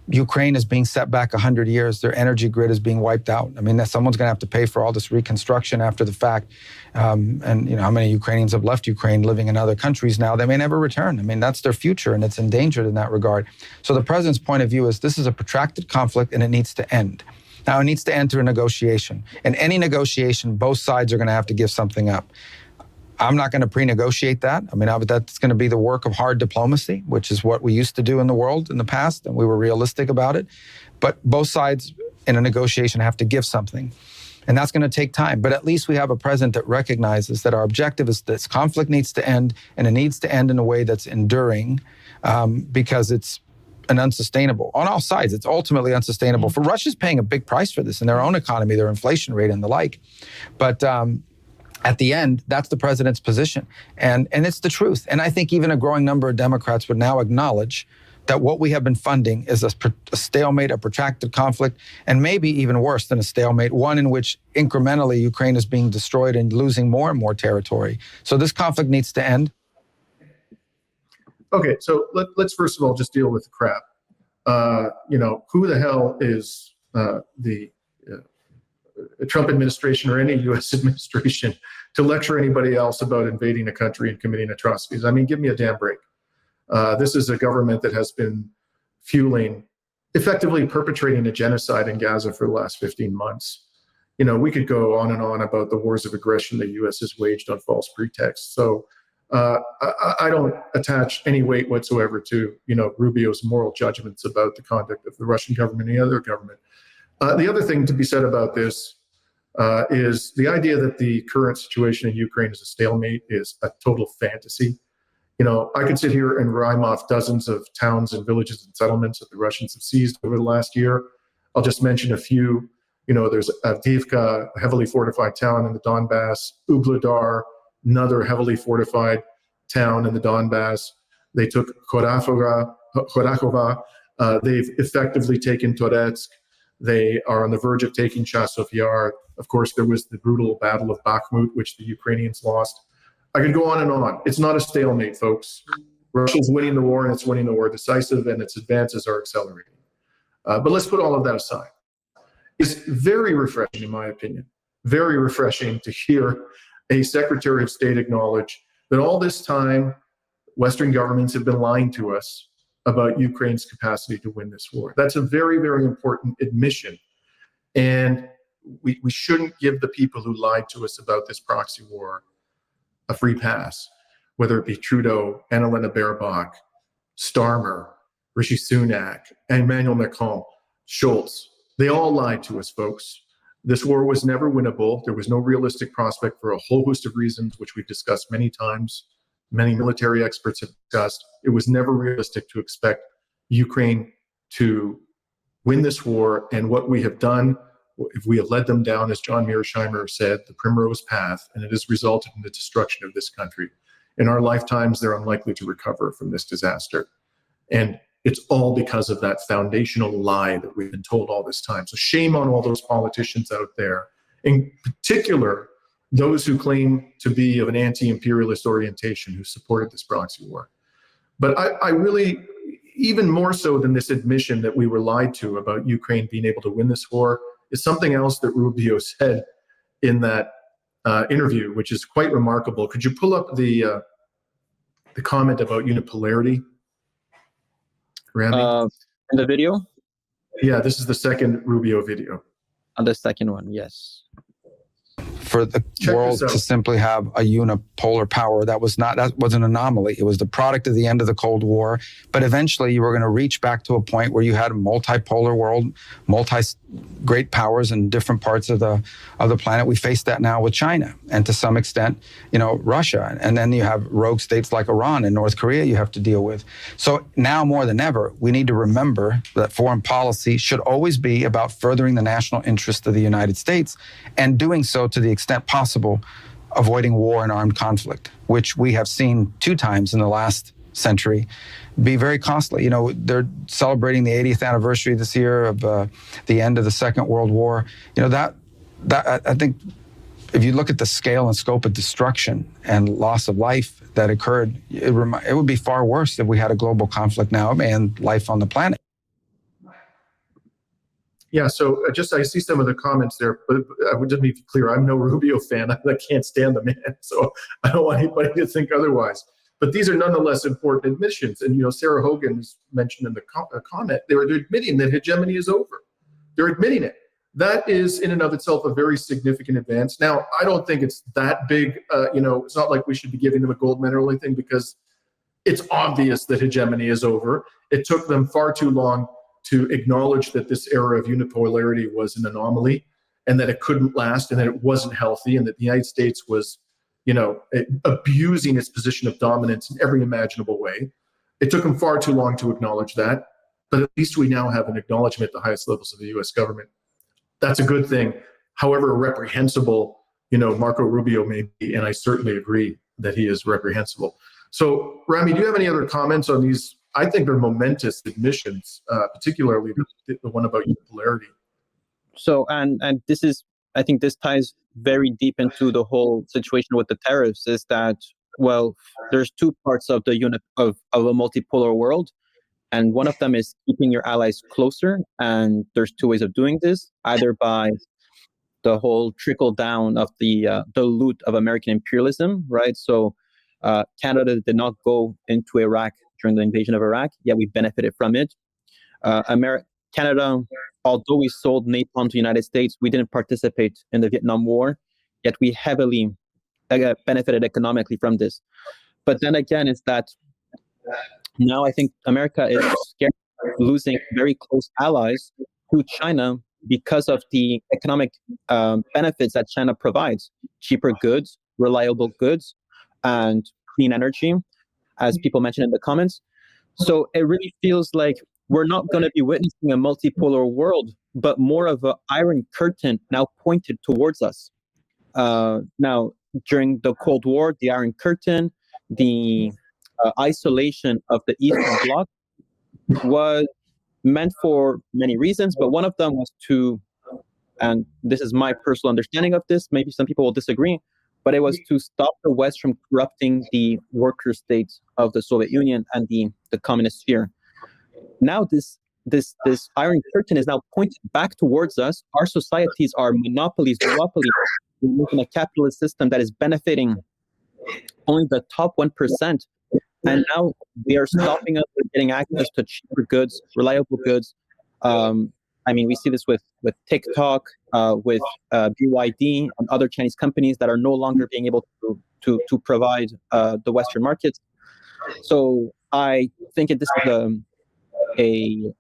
Ukraine is being set back 100 years. Their energy grid is being wiped out. Someone's going to have to pay for all this reconstruction after the fact. And how many Ukrainians have left Ukraine living in other countries now? They may never return. That's their future, and it's endangered in that regard. So the president's point of view is this is a protracted conflict, and it needs to end. Now, it needs to enter a negotiation. In any negotiation, both sides are going to have to give something up. I'm not going to pre-negotiate that. That's going to be the work of hard diplomacy, which is what we used to do in the world in the past, and we were realistic about it. But both sides in a negotiation have to give something. And that's going to take time. But at least we have a president that recognizes that our objective is this conflict needs to end, and it needs to end in a way that's enduring, because it's an unsustainable on all sides. It's ultimately unsustainable. For Russia's paying a big price for this in their own economy, their inflation rate and the like. But at the end, that's the president's position. And it's the truth. And I think even a growing number of Democrats would now acknowledge that what we have been funding is a stalemate, a protracted conflict, and maybe even worse than a stalemate, one in which incrementally Ukraine is being destroyed and losing more and more territory. So this conflict needs to end. Okay, so let's first of all just deal with the crap. Who the hell is the Trump administration or any U.S. administration to lecture anybody else about invading a country and committing atrocities? I mean, give me a damn break. This is a government that has been effectively perpetrating a genocide in Gaza for the last 15 months. We could go on and on about the wars of aggression the U.S. has waged on false pretexts. So I don't attach any weight whatsoever to, Rubio's moral judgments about the conduct of the Russian government and the other government. The other thing to be said about this is the idea that the current situation in Ukraine is a stalemate is a total fantasy. I could sit here and rhyme off dozens of towns and villages and settlements that the Russians have seized over the last year. I'll just mention a few. There's Avdiivka, a heavily fortified town in the Donbass, Ugledar, another heavily fortified town in the Donbass. They took Khorakova. They've effectively taken Toretsk. They are on the verge of taking Chasiv Yar. Of course, there was the brutal Battle of Bakhmut, which the Ukrainians lost. I could go on and on. It's not a stalemate, folks. Russia's winning the war, and it's winning the war decisive, and its advances are accelerating. But let's put all of that aside. It's very refreshing, in my opinion, very refreshing to hear a Secretary of State acknowledge that all this time, Western governments have been lying to us about Ukraine's capacity to win this war. That's a very, very important admission. And we shouldn't give the people who lied to us about this proxy war a free pass, whether it be Trudeau, Annalena Baerbock, Starmer, Rishi Sunak, Emmanuel Macron, Schultz. They all lied to us, folks. This war was never winnable. There was no realistic prospect for a whole host of reasons, which we've discussed many times. Many military experts have discussed. It was never realistic to expect Ukraine to win this war. And what we have done, if we have led them down, as John Mearsheimer said, the primrose path, and it has resulted in the destruction of this country. In our lifetimes, they're unlikely to recover from this disaster. And it's all because of that foundational lie that we've been told all this time. So shame on all those politicians out there, in particular, those who claim to be of an anti-imperialist orientation who supported this proxy war. But I really, even more so than this admission that we were lied to about Ukraine being able to win this war, is something else that Rubio said in that interview, which is quite remarkable. Could you pull up the comment about unipolarity? In the video? Yeah, this is the second Rubio video. On the second one, yes. For the world to simply have a unipolar power, that was an anomaly. It was the product of the end of the Cold War. But eventually you were going to reach back to a point where you had a multipolar world, great powers in different parts of the planet. We face that now with China and to some extent, Russia. And then you have rogue states like Iran and North Korea you have to deal with. So now more than ever, we need to remember that foreign policy should always be about furthering the national interest of the United States and doing so to the extent possible, avoiding war and armed conflict, which we have seen 2 times in the last century be very costly. They're celebrating the 80th anniversary this year of the end of the Second World War. That I think if you look at the scale and scope of destruction and loss of life that occurred, it would be far worse if we had a global conflict now and life on the planet. Yeah, so I see some of the comments there, but I would just be clear, I'm no Rubio fan. I can't stand the man, so I don't want anybody to think otherwise. But these are nonetheless important admissions. And, Sarah Hogan is mentioned in the comment. They're admitting that hegemony is over. They're admitting it. That is in and of itself a very significant advance. Now, I don't think it's that big. It's not like we should be giving them a gold medal or anything, because it's obvious that hegemony is over. It took them far too long to acknowledge that this era of unipolarity was an anomaly and that it couldn't last and that it wasn't healthy and that the United States was, abusing its position of dominance in every imaginable way. It took them far too long to acknowledge that, but at least we now have an acknowledgement at the highest levels of the U.S. government. That's a good thing. However reprehensible, Marco Rubio may be, and I certainly agree that he is reprehensible. So, Rami, do you have any other comments on these? I think they're momentous admissions, particularly the one about unipolarity. So, and this is, I think this ties very deep into the whole situation with the tariffs, is that, well, there's two parts of the unit of a multipolar world. And one of them is keeping your allies closer. And there's two ways of doing this, either by the whole trickle down of the loot of American imperialism, right? So Canada did not go into Iraq during the invasion of Iraq, yet we benefited from it. Canada, although we sold napalm to the United States, we didn't participate in the Vietnam War, yet we heavily benefited economically from this. But then again, it's that now I think America is scared of losing very close allies to China because of the economic benefits that China provides: cheaper goods, reliable goods, and clean energy, as people mentioned in the comments. So it really feels like we're not going to be witnessing a multipolar world, but more of an iron curtain now pointed towards us. Now, during the Cold War, the Iron Curtain, the isolation of the Eastern Bloc was meant for many reasons, but one of them was to, and this is my personal understanding of this, maybe some people will disagree, but it was to stop the West from corrupting the worker state of the Soviet Union and the communist sphere. Now this Iron Curtain is now pointed back towards us. Our societies are monopolies, duopolies. We live in a capitalist system that is benefiting only the top 1%. And now they are stopping us from getting access to cheaper goods, reliable goods. I mean, we see this with TikTok, with BYD and other Chinese companies that are no longer being able to provide the Western markets. So I think this is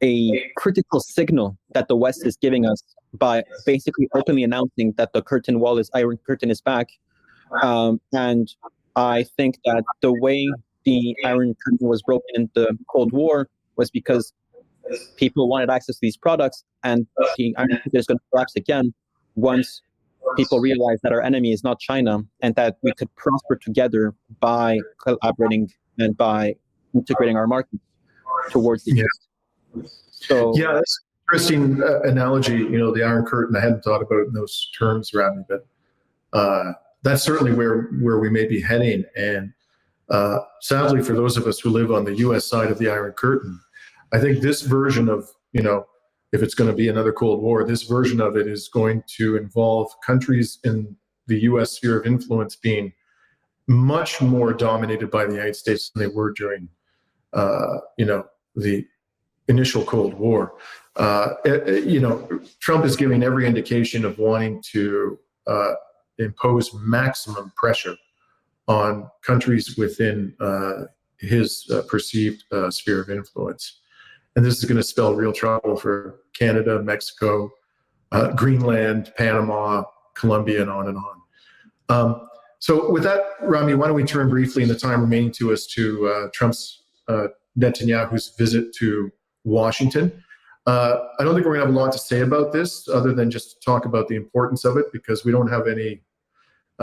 a critical signal that the West is giving us by basically openly announcing that the Iron Curtain is back. And I think that the way the Iron Curtain was broken in the Cold War was because people wanted access to these products, and the Iron Curtain is going to collapse again once people realize that our enemy is not China and that we could prosper together by collaborating and by integrating our markets towards the East. So yeah, that's an interesting analogy. The Iron Curtain. I hadn't thought about it in those terms, Rami, but that's certainly where we may be heading. And sadly, for those of us who live on the U.S. side of the Iron Curtain, I think this version of, if it's going to be another Cold War, this version of it is going to involve countries in the U.S. sphere of influence being much more dominated by the United States than they were during, the initial Cold War. Trump is giving every indication of wanting to impose maximum pressure on countries within his perceived sphere of influence. And this is going to spell real trouble for Canada, Mexico, Greenland, Panama, Colombia, and on and on. So with that, Rami, why don't we turn briefly in the time remaining to us to Trump's Netanyahu's visit to Washington. I don't think we're going to have a lot to say about this other than just talk about the importance of it, because we don't have any,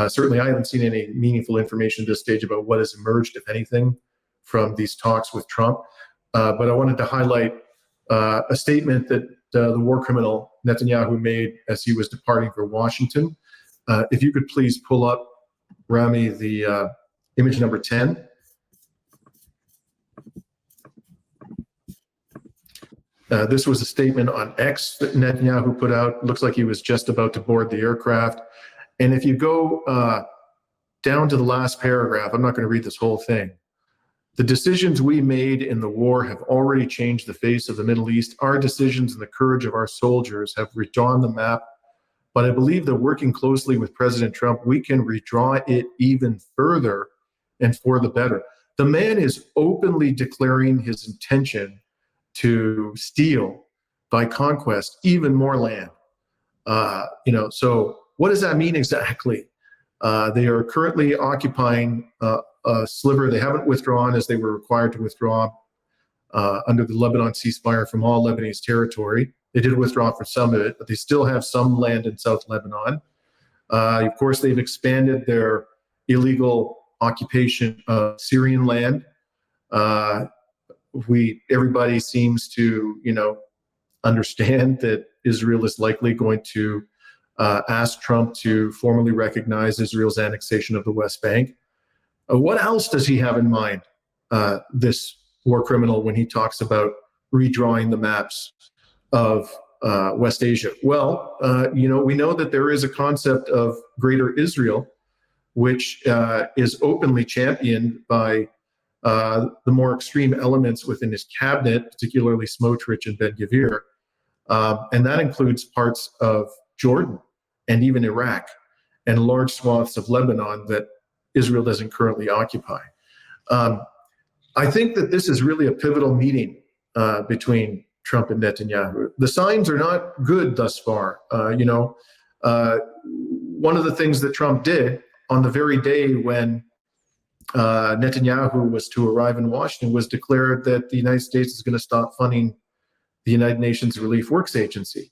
certainly I haven't seen any meaningful information at this stage about what has emerged, if anything, from these talks with Trump. But I wanted to highlight a statement that the war criminal Netanyahu made as he was departing for Washington. If you could please pull up, Rami, the image number 10. This was a statement on X that Netanyahu put out. Looks like he was just about to board the aircraft. And if you go down to the last paragraph, I'm not going to read this whole thing. The decisions we made in the war have already changed the face of the Middle East. Our decisions and the courage of our soldiers have redrawn the map. But I believe that working closely with President Trump, we can redraw it even further and for the better. The man is openly declaring his intention to steal by conquest even more land. So what does that mean exactly? They are currently occupying sliver. They haven't withdrawn as they were required to withdraw under the Lebanon ceasefire from all Lebanese territory. They did withdraw from some of it, but they still have some land in South Lebanon. Of course, they've expanded their illegal occupation of Syrian land. Everybody seems to, understand that Israel is likely going to ask Trump to formally recognize Israel's annexation of the West Bank. What else does he have in mind, this war criminal, when he talks about redrawing the maps of West Asia? Well, we know that there is a concept of Greater Israel, which is openly championed by the more extreme elements within his cabinet, particularly Smotrich and Ben-Gvir. And that includes parts of Jordan and even Iraq and large swaths of Lebanon that Israel doesn't currently occupy. I think that this is really a pivotal meeting between Trump and Netanyahu. The signs are not good thus far. One of the things that Trump did on the very day when Netanyahu was to arrive in Washington was declared that the United States is going to stop funding the United Nations Relief Works Agency.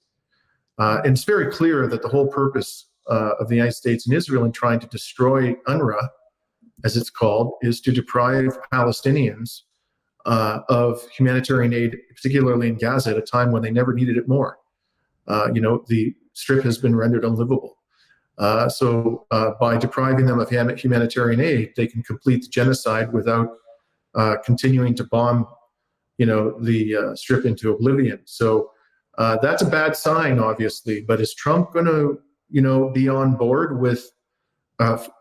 And it's very clear that the whole purpose of the United States and Israel in trying to destroy UNRWA, as it's called, is to deprive Palestinians of humanitarian aid, particularly in Gaza, at a time when they never needed it more. The Strip has been rendered unlivable. So by depriving them of humanitarian aid, they can complete the genocide without continuing to bomb, the Strip into oblivion. So that's a bad sign, obviously. But is Trump going to, be on board with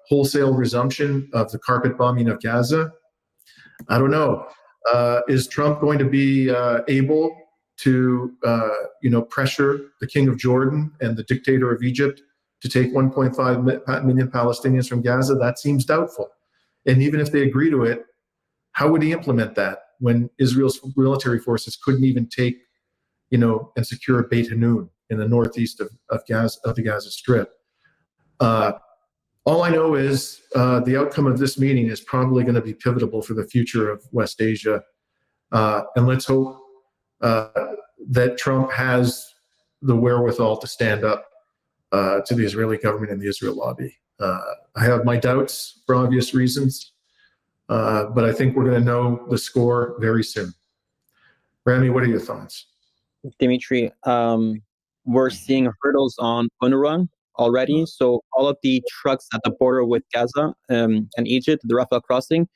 wholesale resumption of the carpet bombing of Gaza? I don't know. Is Trump going to be able to, pressure the king of Jordan and the dictator of Egypt to take 1.5 million Palestinians from Gaza? That seems doubtful. And even if they agree to it, how would he implement that when Israel's military forces couldn't even take, and secure Beit Hanun in the northeast of Gaza, of the Gaza Strip? All I know is the outcome of this meeting is probably going to be pivotal for the future of West Asia. And let's hope that Trump has the wherewithal to stand up to the Israeli government and the Israel lobby. I have my doubts for obvious reasons, but I think we're going to know the score very soon. Rami, what are your thoughts? Dimitri, we're seeing hurdles on UNRWA already. So all of the trucks at the border with Gaza and Egypt, the Rafah crossing,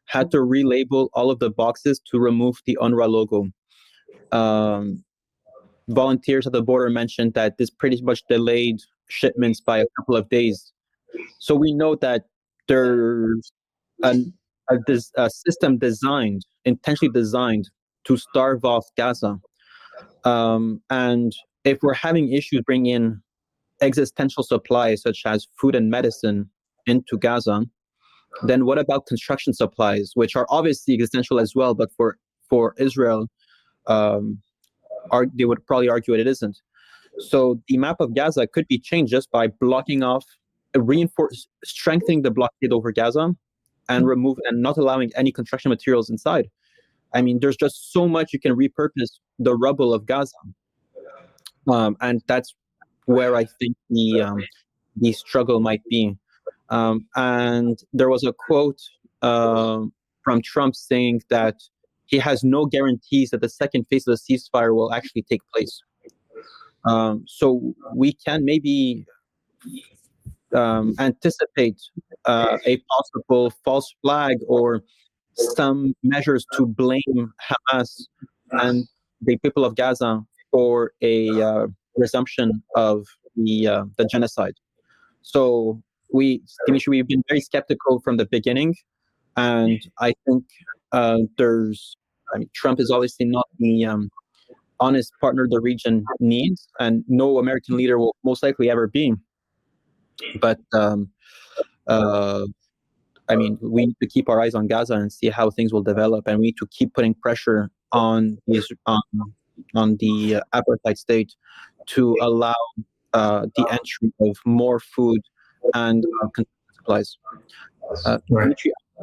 had to relabel all of the boxes to remove the UNRWA logo. Volunteers at the border mentioned that this pretty much delayed shipments by a couple of days. So we know that there's a system intentionally designed to starve off Gaza. And if we're having issues bringing in existential supplies such as food and medicine into Gaza, then what about construction supplies, which are obviously existential as well, but for Israel, they would probably argue it isn't. So the map of Gaza could be changed just by blocking off, strengthening the blockade over Gaza, and not allowing any construction materials inside. I mean, there's just so much you can repurpose the rubble of Gaza, and that's where I think the struggle might be. And there was a quote from Trump saying that he has no guarantees that the second phase of the ceasefire will actually take place. So we can maybe anticipate a possible false flag or some measures to blame Hamas and the people of Gaza for a resumption of the genocide. So Dimitri, we've been very skeptical from the beginning, and I think Trump is obviously not the honest partner the region needs, and no American leader will most likely ever be. But we need to keep our eyes on Gaza and see how things will develop, and we need to keep putting pressure on the apartheid state to allow the entry of more food and supplies. Right.